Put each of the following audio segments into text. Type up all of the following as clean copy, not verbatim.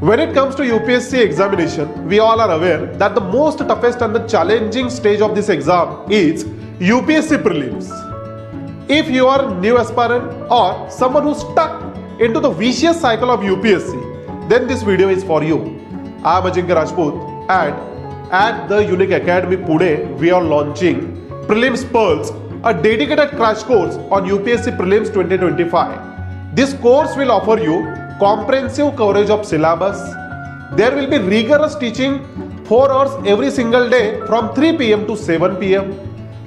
When it comes to UPSC examination, we all are aware that the most toughest and the challenging stage of this exam is UPSC Prelims. If you are a new aspirant or someone who's stuck into the vicious cycle of UPSC, then this video is for you. I am Ajinkya Rajput, and at the Unique Academy Pune, we are launching Prelims Pearls, a dedicated crash course on UPSC Prelims 2025. This course will offer you comprehensive coverage of syllabus. There will be rigorous teaching 4 hours every single day from 3 p.m. to 7 p.m.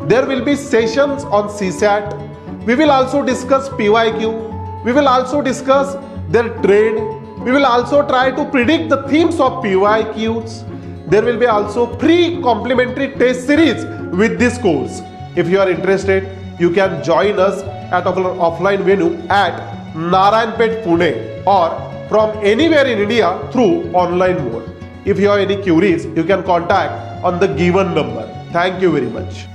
There will be sessions on CSAT. We will also discuss PYQ. We will also discuss their trade. We will also try to predict the themes of PYQs. There will be also free complimentary test series with this course. If you are interested, you can join us at our offline venue at Narayanpet, Pune, or from anywhere in India through online mode. If you have any queries, you can contact on the given number. Thank you very much.